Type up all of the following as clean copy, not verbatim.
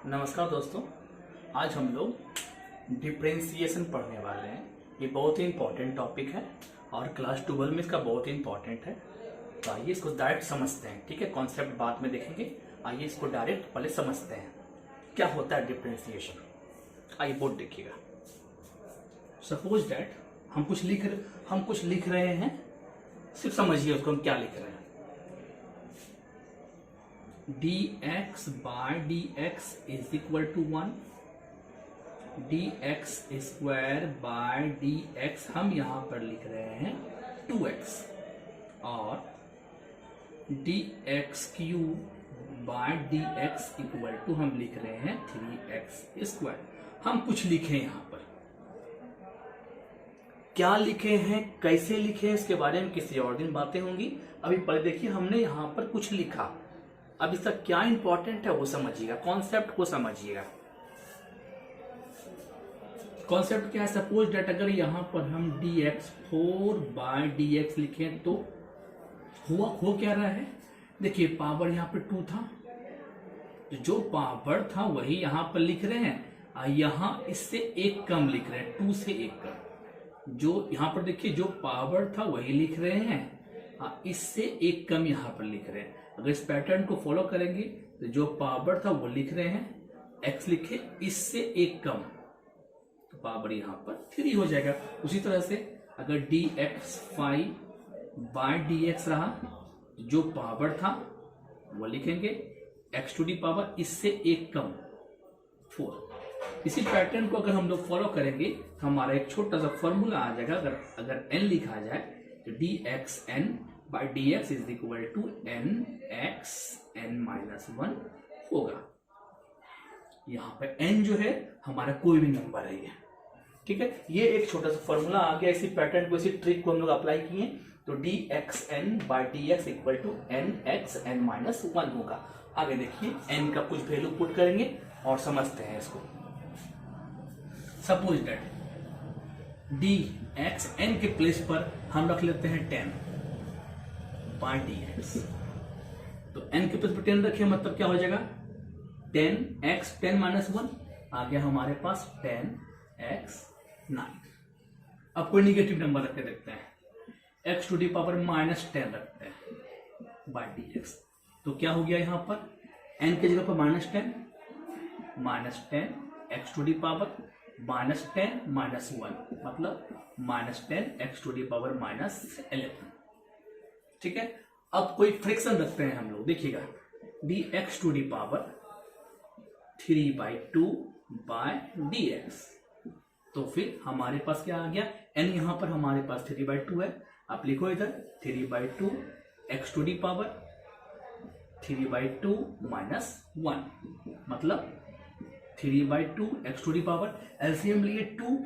नमस्कार दोस्तों, आज हम लोग डिफरेंशिएशन पढ़ने वाले हैं। ये बहुत ही इंपॉर्टेंट टॉपिक है और क्लास 12 में इसका बहुत ही इंपॉर्टेंट है। तो आइए इसको डायरेक्ट समझते हैं। ठीक है, कॉन्सेप्ट बाद में देखेंगे। आइए इसको डायरेक्ट पहले समझते हैं क्या होता है डिफरेंशिएशन। आइए बोर्ड देखिएगा। सपोज दैट हम कुछ लिख रहे हैं, सिर्फ समझिए उसको हम क्या लिख रहे हैं। dx by dx is equal to 1, dx square by dx हम यहां पर लिख रहे हैं 2x और dx cube by dx equal to हम लिख रहे हैं 3x स्क्वायर। हम कुछ लिखे यहां पर, क्या लिखे हैं, कैसे लिखे हैं, इसके बारे में किसी और दिन बातें होंगी। अभी पहले देखिए, हमने यहां पर कुछ लिखा। अब इसका क्या इंपॉर्टेंट है वो समझिएगा, कॉन्सेप्ट को समझिएगा। कॉन्सेप्ट क्या है? सपोज डेट अगर यहां पर हम dx 4 बाय dx लिखें तो हो क्या रहा है? देखिए, पावर यहां पर 2 था, जो पावर था वही यहां पर लिख रहे हैं। यहां इससे एक कम लिख रहे हैं, 2 से एक कम। जो यहां पर देखिए, जो पावर था वही लिख रहे हैं, इससे एक कम यहां पर लिख रहे हैं। अगर इस पैटर्न को फॉलो करेंगे तो जो पावर था वो लिख रहे हैं, x लिखे, इससे एक कम, तो पावर यहां पर 3 हो जाएगा। उसी तरह से अगर dx 5 बाय dx रहा, जो पावर था वो लिखेंगे, x टू दी पावर इससे एक कम 4। इसी पैटर्न को अगर हम लोग फॉलो करेंगे तो हमारा एक छोटा सा फॉर्मूला आ जाएगा। अगर n लिखा जाए तो dx n by dx is equal to n x n minus 1 होगा। यहां पे n जो है हमारा कोई भी नंबर है ये। ठीक है, ये एक छोटा सा फॉर्मूला आ गया। इसी पैटर्न को, इसी ट्रिक को हम लोग अप्लाई किए तो dxn by dx equal to n x n minus 1 होगा। आगे देखिए, n का कुछ वैल्यू पुट करेंगे और समझते हैं इसको। सपोज दैट dx n के प्लेस पर हम रख लेते हैं 10 बाय dx। तो n के प्लेस पर 10 रखे, मतलब क्या हो जाएगा? 10x 10 माइनस 1 आ गया हमारे पास 10x 9। अब कोई निगेटिव नंबर रख के देखते हैं, x to the power minus 10 रखते हैं बाय dx। तो क्या हो गया यहां पर? n के जगह पर minus 10 x to the power minus 10 minus 1, मतलब minus 10 x to the power minus 11। ठीक है, अब कोई फ्रिक्शन रखते हैं हम लोग। देखिएगा, dx to the power 3 by 2 by dx। तो फिर हमारे पास क्या आ गया? n यहां पर हमारे पास 3 बाई 2 है। आप लिखो इधर 3 by 2 x to the power 3 by 2 minus 1, मतलब 3 by 2 x to the power. LCM लिए 2,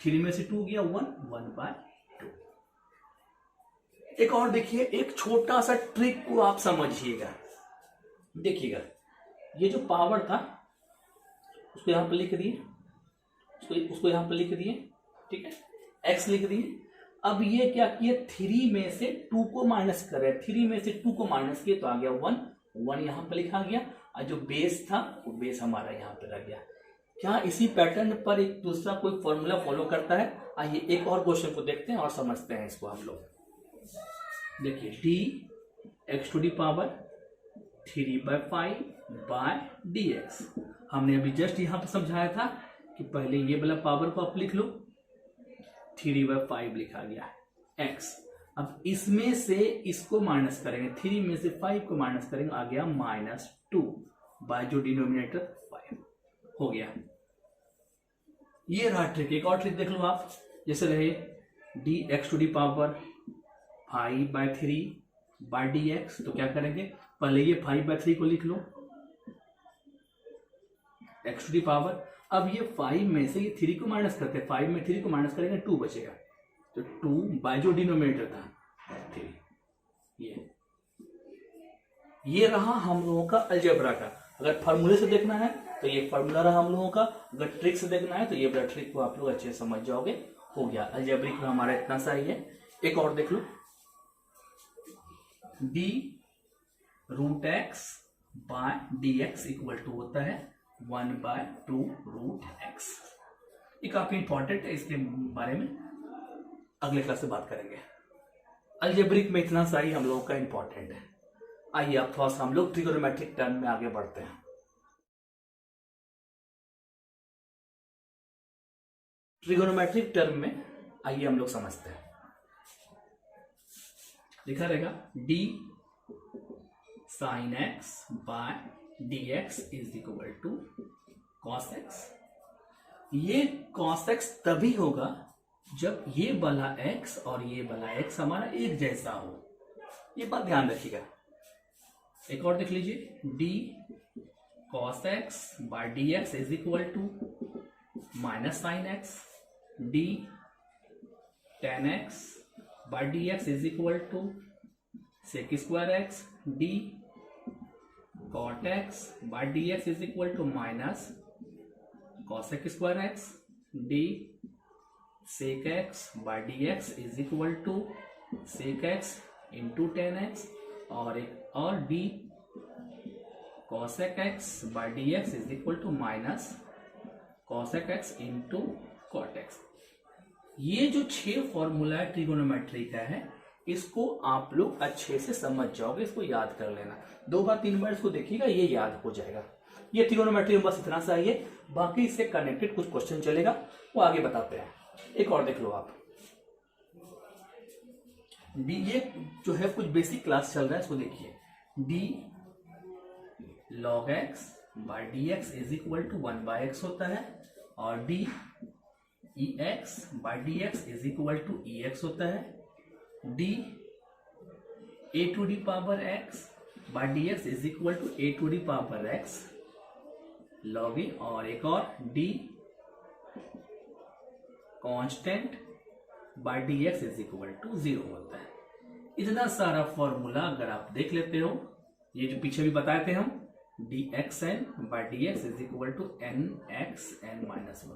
3 में से 2 गया 1 बाय 2। एक और देखिए, एक छोटा सा ट्रिक को आप समझिएगा। देखिएगा, ये जो पावर था उसको यहां पर लिख दिए, उसको यहां पर लिख दिए। ठीक है, x लिख दिए। अब ये क्या किए? 3 में से 2 को माइनस कर रहे हैं, 3 में से 2 को माइनस किए तो आ गया 1 यहां पर लिखा गया, और जो बेस था वो बेस हमारा यहां पर रह गया। क्या इसी पैटर्न पर एक दूसरा कोई फॉर्मूला फॉलो करता है? आइए एक और क्वेश्चन को देखते हैं और समझते हैं इसको हम लोग। देखिए, dx to the power 3 by 5 by dx। हमने अभी जस्ट यहां पर समझाया था कि पहले ये वाला पावर को आप लिख लो, 3 बाय 5 लिखा गया है x। अब इसमें से इसको माइनस करेंगे, 3 में से 5 को माइनस करेंगे, आ गया माइनस 2 बाय जो डिनोमिनेटर 5 हो गया। ये रहा ट्रिक। एक और ट्रिक देख लो आप, जैसे रहे dx to the power 5 by 3 by dx। तो क्या करेंगे? पहले ये 5 बाय 3 को लिख लो, x टू दी पावर। अब ये 5 में से ये 3 को माइनस करते हैं, 5 में 3 को माइनस करेंगे 2 बचेगा, तो 2 बाय जो डिनोमिनेटर था 3। ये रहा हम लोगों का अलजेब्रा का। अगर फॉर्मूले से देखना है तो ये फॉर्मूला रहा हम लोगों का, अगर ट्रिक से देखना है तो ये वाला ट्रिक को आप लोग अच्छे से समझ जाओगे। हो गया, अलजेब्रिक में हमारा इतना सा ही है। एक और देख लो, d root x by d x equal to होता है 1/2√x। ये काफी इंपॉर्टेंट है, इसके बारे में अगले क्लास से बात करेंगे। अलजेब्रिक में इतना सा ही हम लोगों का इंपॉर्टेंट है। आइए अब थोड़ा सा हम लोग ट्रिगोनोमेट्रिक टर्म में आगे बढ़ते हैं। ट्रिगोनोमेट्रिक टर्म में आइए हम लोग समझते हैं। लिखा रहेगा d sin x by dx is equal to cos x। ये cos x तभी होगा जब ये वाला x और ये वाला x हमारा एक जैसा हो। ये बात ध्यान रखिएगा। एक और देख लीजिए, d cos x by dx is equal to minus sine x, d tan x by dx is equal to sec square x, d cot x by dx is equal to minus cosec square x, d sec x by dx is equal to sec x into tan x, और एक और d cosec x by dx is equal to minus cosec x into cot x। ये जो 6 formula trigonometry का है, इसको आप लोग अच्छे से समझ जाओगे, इसको याद कर लेना। 2 बार 3 बार इसको देखिएगा, ये याद हो जाएगा। ये ट्रिगोनोमेट्री में बस इतना सा ही है, बाकी इससे कनेक्टेड कुछ क्वेश्चन चलेगा, वो आगे बताते हैं। एक और देख लो आप, डी ये जो है कुछ बेसिक क्लास चल रहा है, इसको देखिए। D log x by d x is equal to 1/x होता है, और d e x by d x is equal to e x होता है। D a to the power x by d x is equal to a to the power x log a, और एक और d constant by d x is equal to 0 होता है। इतना सारा formula अगर आप देख लेते हो, ये जो पीछे भी बताए थे हम, d x n by d x is equal to n x n minus 1,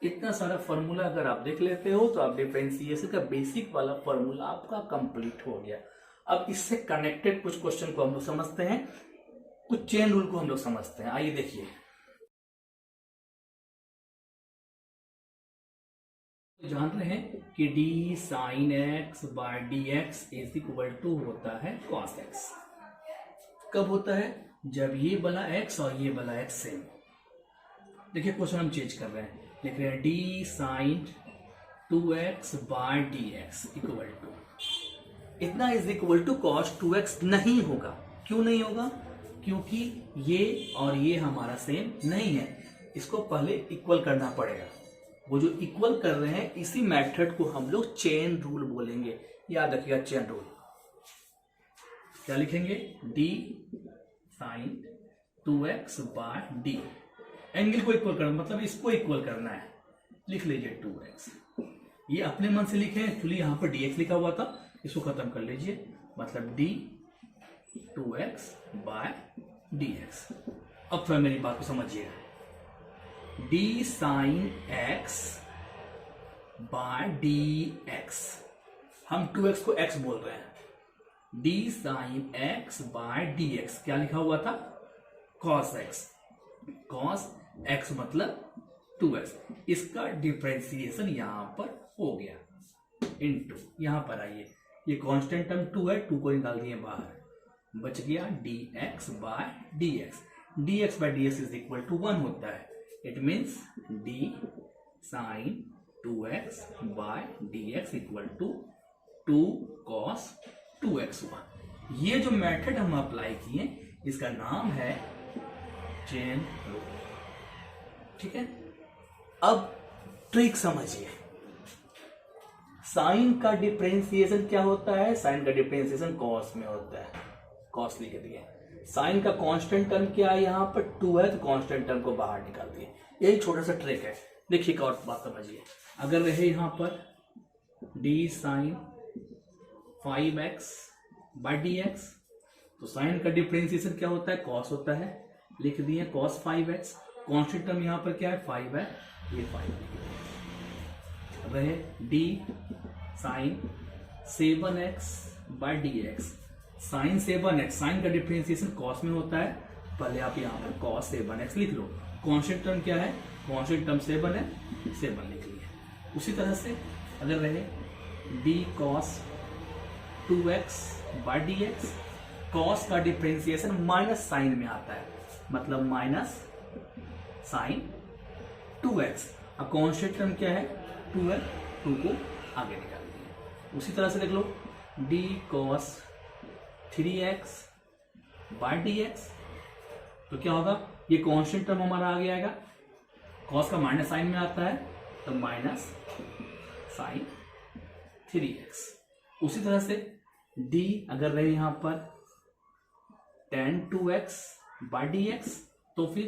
इतना सारा फॉर्मूला अगर आप देख लेते हो तो आप डिफरेंशिएशन का बेसिक वाला फॉर्मूला आपका कंप्लीट हो गया। अब इससे कनेक्टेड कुछ क्वेश्चन को हम लोग समझते हैं, कुछ चेन रूल को हम लोग समझते हैं। आइए देखिए, जान रहे हैं कि d sine x by d x is equal to होता है cos x। कब होता है? जब ये वाला x और ये वाला x सेम। देखिए क्वेश्चन हम चेंज कर रहे हैं, लिख रहे हैं d sine 2x by d x equal to, इतना is equal to cos 2x नहीं होगा। क्यों नहीं होगा? क्योंकि ये और ये हमारा सेम नहीं है, इसको पहले इक्वल करना पड़ेगा। वो जो इक्वल कर रहे हैं, इसी मेथड को हम लोग चेन रूल बोलेंगे। याद रखिएगा चेन रूल। क्या लिखेंगे? d sine 2x by d, angle को इक्वल करना मतलब इसको इक्वल करना है। लिख लीजिए 2x, ये अपने मन से लिखे, एक्चुअली यहाँ पर dx लिखा हुआ था, इसको खत्म कर लीजिए, मतलब d 2x बाय dx। अब थोड़ा मेरी बात को समझिएगा, d sine x by d x, हम 2x को x बोल रहे हैं, d sine x by d x क्या लिखा हुआ था? cos x, cos x मतलब 2x, इसका डिफरेंशिएशन यहां पर हो गया, इनटू यहां पर आइए, ये कांस्टेंट टर्म 2 है, 2 को निकाल दिए बाहर, बच गया dx by dx। dx by dx is equal to 1 होता है। It means d sine 2x by dx equal to 2 cos 2x हुआ। ये जो मेथड हम अप्लाई किए, इसका नाम है चेन रूल। ठीक है, अब ट्रिक समझिए। साइन का डिफरेंशिएशन क्या होता है? साइन का डिफरेंशिएशन कॉस में होता है, कॉस लिख दिए। साइन का कांस्टेंट टर्म क्या है? यहाँ पर 2 है, तो कांस्टेंट टर्म को बाहर निकाल दिए। यही छोटा सा ट्रिक है। देखिए एक और बात समझिए, अगर रहे यहाँ पर d sine 5x by d x, तो साइन का डिफरेंशिएशन क्या होता है? कॉस होता है, लिख दिए cos 5x। कांस्टेंट टर्म यहाँ पर क्या है? 5 है, ये 5 रहे d sine 7x by d x. Sine 7x, sine का डिफरेंशिएशन कॉस में होता है, पहले आप यहाँ पर cos 7x लिख लो, कांस्टेंट टर्म क्या है, कांस्टेंट टर्म 7 है, 7 लिख लिया। उसी तरह से अगर रहे d cos 2x by dx, cos का डिफ्रेंसिएशन माइनस साइन में आता है, मतलब माइनस साइन 2x। अब कांस्टेंट टर्म क्या है 2 है, 2 को आगे निकाल दिया। उसी तरह से देख लो d cos 3x by dx, तो क्या होगा, ये कांस्टेंट टर्म हमारा आगे आएगा, cos का माइनस साइन में आता है तो माइनस साइन 3x। उसी तरह से d अगर रहे यहां पर tan 2x बाय dx, तो फिर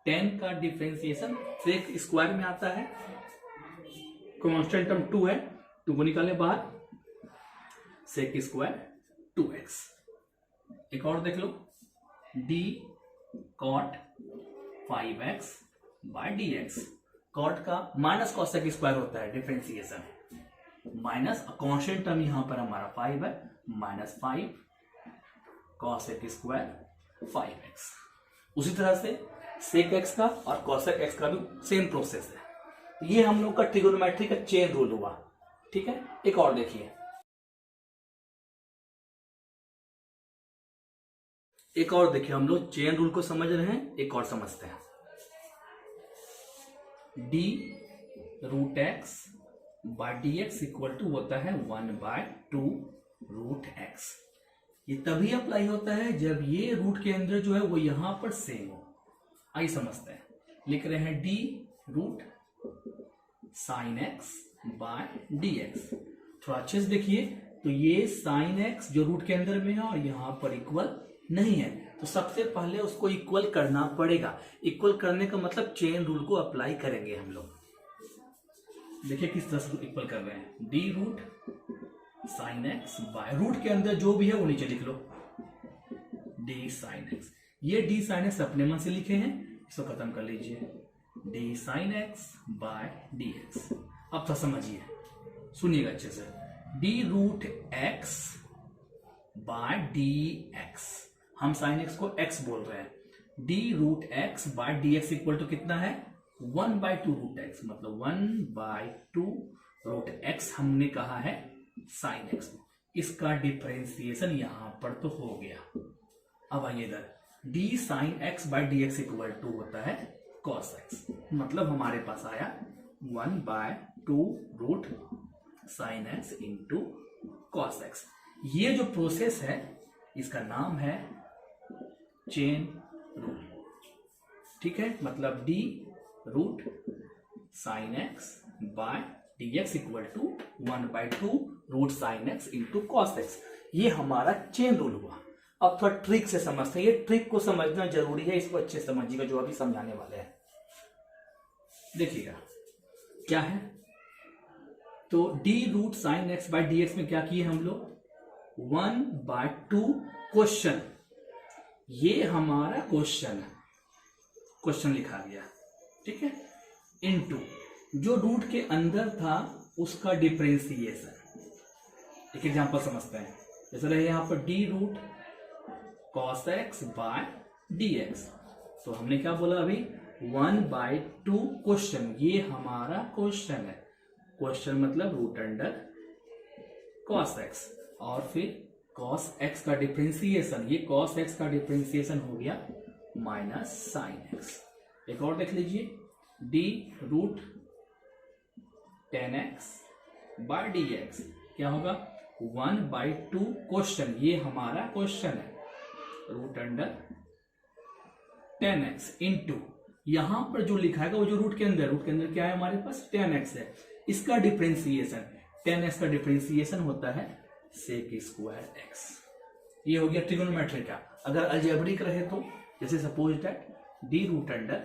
tan का डिफरेंशिएशन सेक स्क्वायर में आता है, कांस्टेंट टर्म 2 है, 2 को निकाले बाहर, सेक स्क्वायर 2x। एक और देख लो d cot 5x by dx, cot का माइनस कॉसेक स्क्वायर होता है डिफरेंशिएशन, माइनस कांस्टेंट टर्म यहां पर हमारा 5 है, माइनस 5 कॉसेक स्क्वायर 5x। उसी तरह से सेक x का और कॉसेक x का भी सेम प्रोसेस है। ये हम लोग का ट्रिगोनोमेट्री का चेन रूल हुआ, ठीक है। एक और देखिए, हम लोग चेन रूल को समझ रहे हैं, एक और समझते हैं। d root x by d x equal to होता है 1/2 रूट एक्स। ये तभी अप्लाई होता है जब ये रूट के अंदर जो है वो यहां पर सेम हो। आइए समझते हैं, लिख रहे हैं d root sine x by d x. थोड़ा अच्छे से देखिए, तो ये साइन एक्स जो रूट के अंदर में है और यहां पर इक्वल नहीं है, तो सबसे पहले उसको इक्वल करना पड़ेगा। इक्वल करने का मतलब चेन रूल को अप्लाई करेंगे हम लोग। देखिए किस तरह से इक्वल कर रहे हैं, d root sine x by root के अंदर जो भी है वो नीचे लिख लो, डी साइन एक्स। ये डी साइन एक्स अपने मन से लिखे हैं, इसको खत्म कर लीजिए, d sine x by d x. अब तो समझिए, सुनिएगा अच्छे से, d root x by d x, हम साइन एक्स को x बोल रहे हैं, d root x by d x equal to कितना है 1/2 रूट एक्स, मतलब 1/2 रूट एक्स हमने कहा है साइन एक्स। इसका डिफरेंशिएशन यहां पर तो हो गया। अब आइए इधर, d sine x by d x equal to होता है कॉस एक्स, मतलब हमारे पास आया 1/2 root sine x into cos x. ये जो प्रोसेस है इसका नाम है चेन रूल, ठीक है। मतलब d root sine x by d x equal to 1/2 root sine x into cos x, ये हमारा चेन रूल हुआ। अब थोड़ा ट्रिक से समझते हैं, ये ट्रिक को समझना जरूरी है, इसको अच्छे से समझिएगा जो अभी समझाने वाले हैं। देखिएगा क्या है, तो d root sine x by d x में क्या किए हम लोग, 1/2 क्वेश्चन, ये हमारा क्वेश्चन है, क्वेश्चन लिखा गया, ठीक है, इनटू जो रूट के अंदर था उसका डिफरेंशिएशन। एक एग्जांपल समझते हैं, जैसे रहे यहां पर d root cos x by d x, तो हमने क्या बोला अभी 1/2 क्वेश्चन, ये हमारा क्वेश्चन है, क्वेश्चन मतलब रूट अंडर कॉस एक्स, और फिर cos x का डिफरेंशिएशन, ये cos x का डिफरेंशिएशन हो गया माइनस साइन x। एक और देख लीजिए, d root tan x by d x क्या होगा 1/2 क्वेश्चन, ये हमारा क्वेश्चन है, root under tan x into यहां पर जो लिखा है वो जो रूट के अंदर क्या है हमारे पास tan x है, इसका डिफरेंशिएशन, tan x का डिफरेंशिएशन होता है सेक स्क्वायर एक्स। ये हो गया ट्रिगोनोमेट्री का। अगर अलजेब्रिक रहे तो जैसे suppose that d root under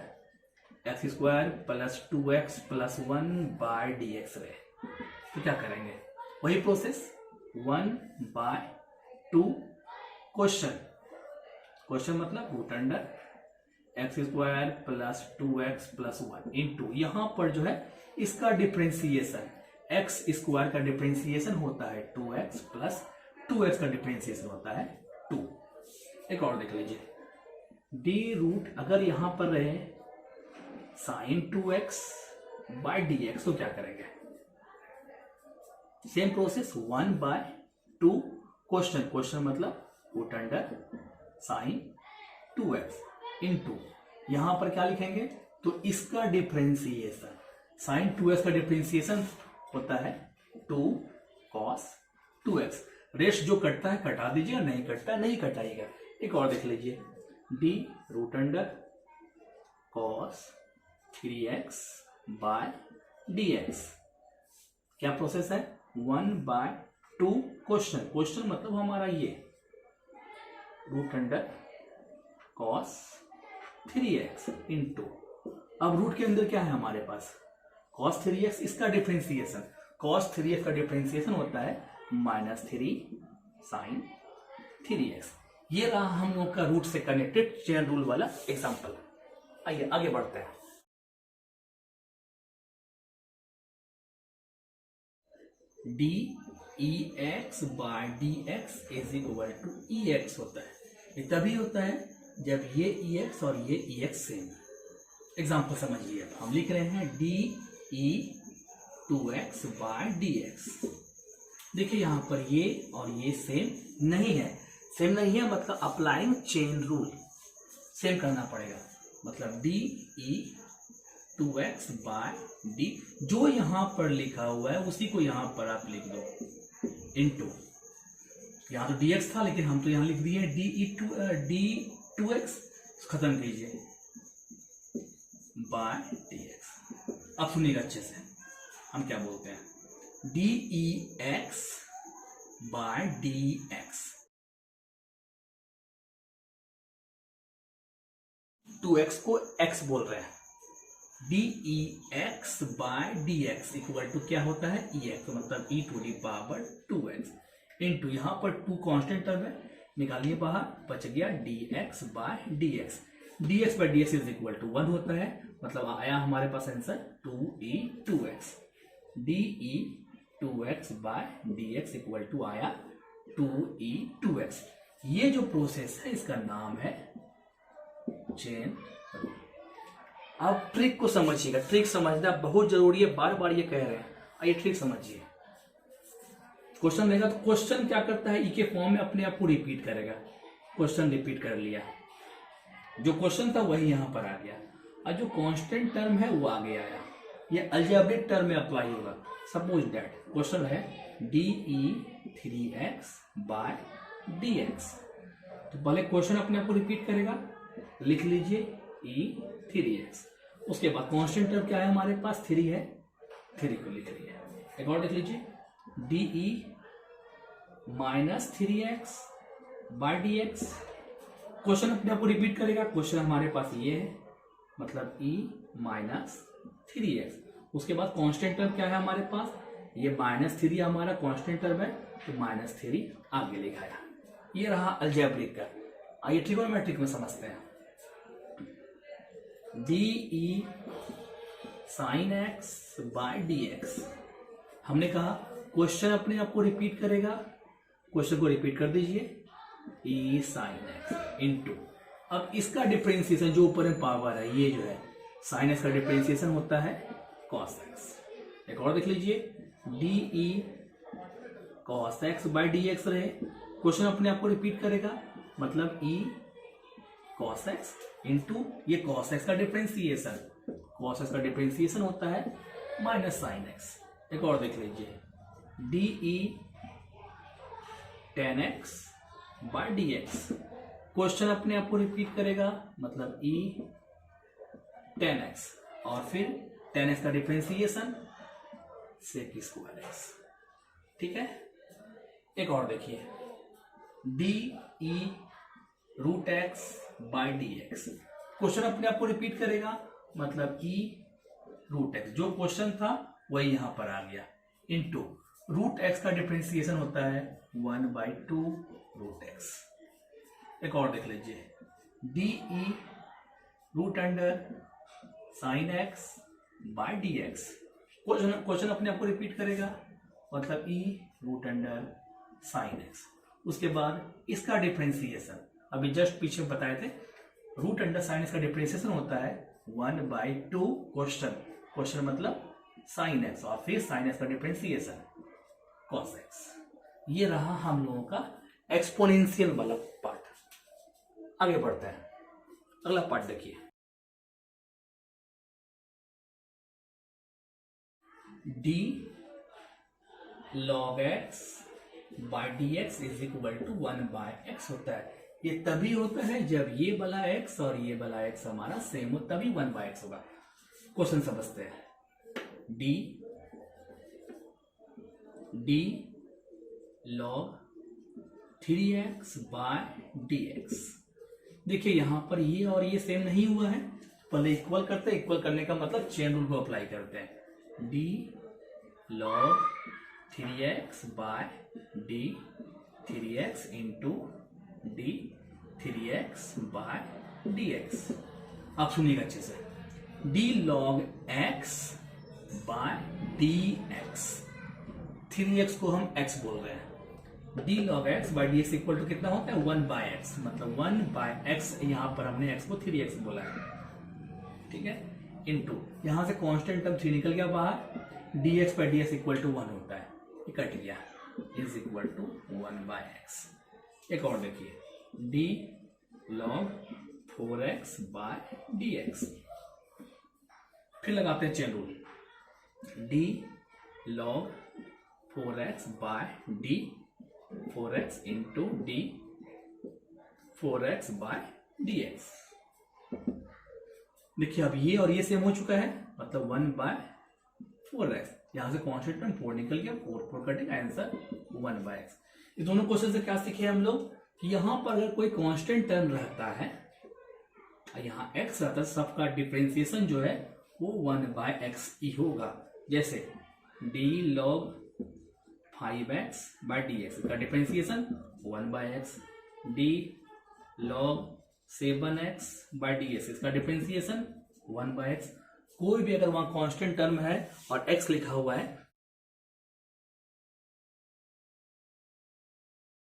x square plus 2x plus 1 by d x रहे, तो क्या करेंगे, वही प्रोसेस 1/2 क्वेश्चन मतलब root under x square plus 2x plus 1 into यहां पर जो है इसका डिफरेंशिएशन, एक्स स्क्वायर का डिफरेंशिएशन होता है 2x प्लस 2x का डिफरेंशिएशन होता है 2। एक और देख लीजिए, डी रूट अगर यहां पर रहे साइन 2x बाय dx। तो क्या करेंगे, सेम प्रोसेस, 1/2 क्वेश्चन मतलब root under sine 2x into यहां पर क्या लिखेंगे, तो इसका डिफरेंशिएशन, साइन 2x का डिफरेंशिएशन होता है 2 cos 2x। रेस्ट जो कटता है कटा दीजिएगा, नहीं कटता है नहीं कटाइएगा। एक और देख लीजिए, d root under cos 3x by dx। क्या प्रोसेस है, 1/2 क्वेश्चन मतलब हमारा ये root under cos 3x into, अब रूट के अंदर क्या है हमारे पास, cos 3x, इसका डिफरेंशिएशन, cos 3x का डिफरेंशिएशन होता है -3 sin 3x। ये रहा हम लोग का रूट से कनेक्टेड चेन रूल वाला एग्जांपल। आइए आगे बढ़ते हैं। dEx by dx is equal to EX होता है। ये तभी होता है जब ये EX और ये EX सेम। एग्जाम्पल समझिए, हम लिख रहे हैं DE2x बाय dx। देखिए यहां पर ये और ये सेम नहीं है, मतलब अप्लाइंग चेन रूल सेम करना पड़ेगा। मतलब DE2x बाय d, जो यहां पर लिखा हुआ है उसी को यहां पर आप लिख दो, इनटू, यहां तो dx था लेकिन हम तो यहां लिख दिए D2x, खत्म कीजिए बाय dx। अब सुनिएगा अच्छे से, हम क्या बोलते हैं, dEx बाय dx, 2x को x बोल रहे हैं, dEx by dx equal to क्या होता है, EX, मतलब e to the power 2x into, यहां पर 2 कांस्टेंट टर्म है, निकालिए बाहर, बच गया dx by dx। dx by dx is equal to 1 होता है, मतलब आया हमारे पास answer 2e2x। de2x by dx equal to आया 2e2x। ये जो प्रोसेस है इसका नाम है चेन रूल। अब ट्रिक को समझिएगा, ट्रिक समझना बहुत जरूरी है, बार बार ये कह रहे हैं। आइए ट्रिक समझिए, क्वेश्चन रहेगा तो क्वेश्चन क्या करता है, ई के फॉर्म में अपने आप को रिपीट करेगा। क्वेश्चन रिपीट कर लिया, जो क्वेश्चन था वही यहां पर आ गया, और जो कांस्टेंट टर्म है वो आगे आया। ये अलजेब्रिक टर्म में अप्लाई होगा। सपोज दैट क्वेश्चन है DE3x बाय dx, तो पहले क्वेश्चन अपने आप को रिपीट करेगा, लिख लीजिए E3x। उसके बाद कांस्टेंट टर्म क्या है हमारे पास, 3 है, 3 को लिख लिया। एक और देख लीजिए, DE -3x by dx, question अपने आप को रिपीट करेगा, क्वेश्चन हमारे पास ये है, मतलब E -3x। उसके बाद कांस्टेंट टर्म क्या है हमारे पास, ये -3 हमारा कांस्टेंट टर्म है, तो -3 आगे लिखाया। ये रहा अलजेब्रिक का। आइए ट्रिगोनोमेट्रिक में समझते हैं। DE sin x by dx, हमने कहा क्वेश्चन अपने आप को रिपीट करेगा, क्वेश्चन को रिपीट कर दीजिए, E sin x इंटू, अब इसका डिफरेंशिएशन जो ऊपर में पावर है, ये जो है sin x का डिफरेंशिएशन होता है cos x। एक और देख लीजिए, DE cos x by dx रहे, क्वेश्चन अपने आप को रिपीट करेगा, मतलब E cos x इंटू ये cos x का डिफरेंशिएशन, cos x का डिफरेंशिएशन होता है माइनस sin x। एक और देख लीजिए, DE tan x by dx, question अपने आप को रिपीट करेगा, मतलब E tan x और फिर tan x का डिफरेंशिएशन sec स्क्वायर x। ठीक है, एक और देखिए, DE root x by dx, question अपने आप को रिपीट करेगा, मतलब E रूट x, जो क्वेश्चन था वही यहां पर आ गया, इंटू रूट x का डिफरेंशिएशन होता है 1/2 रूट x। एक और देख लीजिए, DE root under sine x by dx, question अपने आप को रिपीट करेगा, मतलब E root under sine x। उसके बाद इसका डिफरेंशिएशन, अभी जस्ट पीछे बताए थे, रूट अंडर साइन x का डिफरेंशिएशन होता है 1/2 क्वेश्चन मतलब साइन एक्स, और फिर साइन एक्स का डिफरेंशिएशन कॉस एक्स। ये रहा हम लोगों का एक्सपोनेंशियल वाला पार्ट। आगे बढ़ते हैं, अगला पार्ट देखिए। D log x by d x is equal to 1/x होता है। ये तभी होता है जब ये वाला x और ये वाला x हमारा सेम हो, तभी 1/x होगा। क्वेश्चन समझते हैं। D log 3x by d x. देखिए यहां पर ये और ये सेम नहीं हुआ है, पहले इक्वल करते हैं। इक्वल करने का मतलब चेन रूल को अप्लाई करते हैं। D log 3x by d 3x into d 3x by d x. आप सुनिएगा अच्छे से। D log x by d x, 3x को हम x बोल रहे हैं। D log x by d x equal to कितना होता है 1/x, मतलब 1/x, यहां पर हमने x को 3x बोला है, ठीक है। इंटू यहां से कांस्टेंट टर्म 3 निकल गया बाहर, dx by dx equal to 1 होता है, ये कट गया, इज इक्वल टू 1/x। एक और देखिए, d log 4x by dx। फिर लगाते हैं chain rule. D log 4x by d 4x into d 4x by dx। देखिए अब ये और ये सेम हो चुका है, मतलब 1/4x। यहां से कांस्टेंट टर्म 4 निकल गया, 4 कटेगा, आंसर 1/x। ये दोनों क्वेश्चन से क्या सीखे हम लोग कि यहां पर अगर कोई कांस्टेंट टर्म रहता है, यहां x रहता है, सबका डिफरेंशिएशन जो है वो 1/x ही होगा। जैसे d log 5x by dx का differentiation 1/x, d log 7x by dx इसका डिफरेंशिएशन 1/x। कोई भी अगर वहां कांस्टेंट टर्म है और x लिखा हुआ है,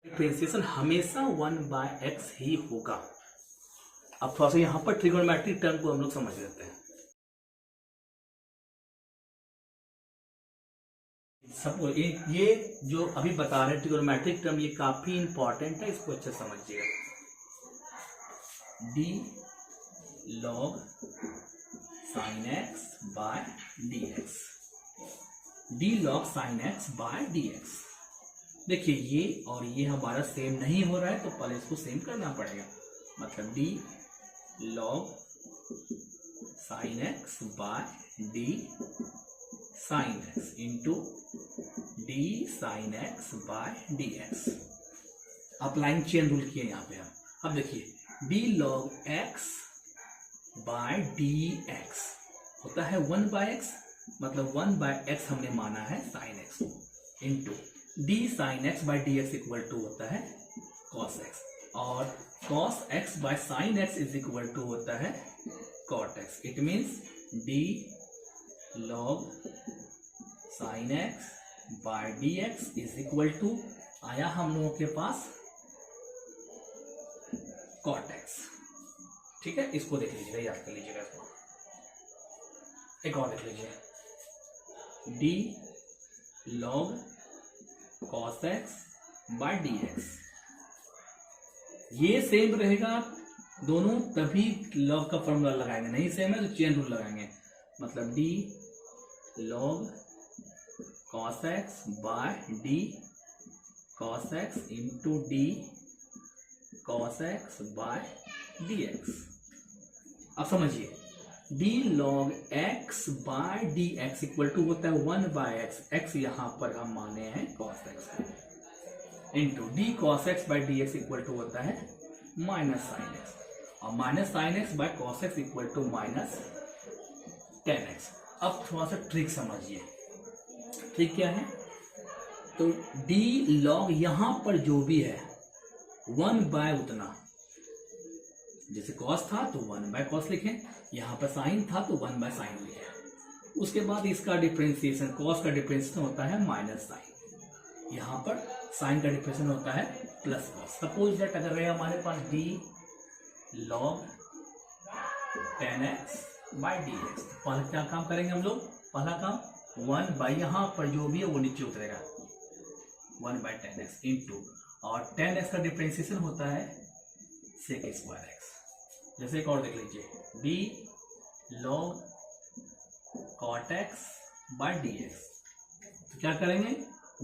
डिफरेंशिएशन हमेशा 1/x ही होगा। अब थोड़ा सा यहां पर ट्रिगोनोमेट्रिक टर्म को हम लोग समझ लेते हैं। सब ये जो अभी बता रहे हैं ट्रिगोनोमेट्रिक टर्म, ये काफी इंपॉर्टेंट है, इसको अच्छे समझिएगा। D log sine x by d x, d log sine x by d x. देखिए ये और ये हमारा सेम नहीं हो रहा है, तो पहले इसको सेम करना पड़ेगा। मतलब d log sine x by d sine x into d sine x by d x. Applying chain rule किए यहाँ पे हम। अब देखिए d log x by d x होता है 1/x, मतलब 1/x हमने माना है साइन एक्स को, into d sine x by d x equal to होता है कॉस एक्स, और cos x by sine x is equal to होता है cot x. It means d log sine x by d x is equal to आया हम लोगों के पास cot x. ठीक है, इसको देख लीजिएगा, याद कर लीजिएगा इसको। एक और देख लीजिए, d log cos x by d x. ये सेम रहेगा दोनों, तभी लॉग का फॉर्मूला लगाएंगे, नहीं सेम है तो चेन रूल लगाएंगे। मतलब d log cos x by d cos x into d cos x by d x. अब समझिए, d log x by d x equal to होता है 1/x, x यहां पर हम माने हैं cos x, into d cos x by d x equal to होता है माइनस साइन एक्स, और minus sine x by cos x equal to minus tan x. अब थोड़ा सा ट्रिक समझिए, ट्रिक क्या है, तो डी लॉग यहां पर जो भी है 1/ उतना, जैसे cos था तो 1/cos लिखें, यहां पर साइन था तो 1/sin लिखें। उसके बाद इसका डिफरेंशिएशन, cos का डिफरेंशिएशन होता है माइनस साइन, यहां पर साइन का डिफरेंशिएशन होता है प्लस cos। सपोज दैट अगर रहे हमारे पास d log 10x by d x. पहले क्या काम करेंगे हम लोग, पहला काम 1 बाई यहाँ पर जो भी है वो नीचे उतरेगा 1 बाई 10x इंटू, और 10x का डिफ्रेंसिएशन होता है सेक स्क्वायर एक्स। जैसे एक और देख लीजिए d log cot x by d x. तो क्या करेंगे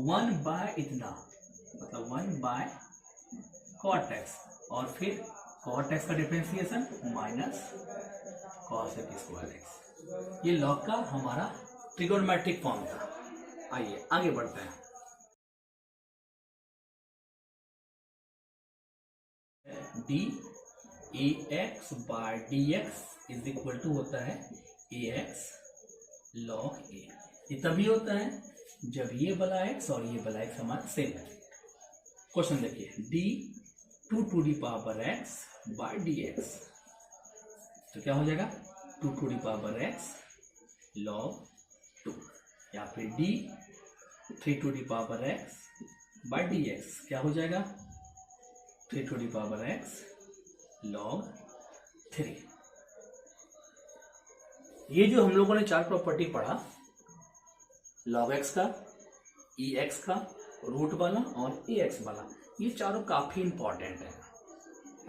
1 बाय इतना, मतलब 1 बाय cot x, और फिर cot x का differentiation minus cos x square x. ये लॉग का हमारा ट्रिगोनोमेट्रिक फॉर्म था। आइए आगे बढ़ते हैं। D a x by d x is equal to होता है ए एक्स लॉग ए। ये तभी होता है जब ये वाला एक्स और ये वाला एक्स हमारा सेम है। क्वेश्चन देखिए d 2 to the power x by d x, तो क्या हो जाएगा 2 to the power x log 2, या फिर d 3 to the power x by d x क्या हो जाएगा 3 to the power x log 3। ये जो हम लोगों ने चार प्रॉपर्टी पढ़ा, लॉग एक्स का, ई एक्स का, रूट वाला और ए एक्स वाला, ये चारों काफी इंपॉर्टेंट है।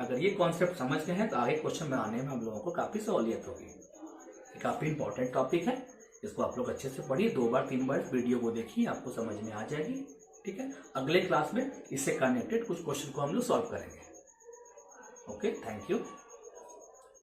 अगर ये कॉन्सेप्ट समझ गए हैं तो आगे क्वेश्चन बनाने में हम लोगों को काफी सहूलियत होगी। ये काफी इंपॉर्टेंट टॉपिक है, इसको आप लोग अच्छे से पढ़िए, 2 बार 3 बार वीडियो को देखिए, आपको समझ में आ जाएगी। ठीक है, अगले क्लास में इससे कनेक्टेड कुछ क्वेश्चन को हम लोग सॉल्व करेंगे। Okay, thank you.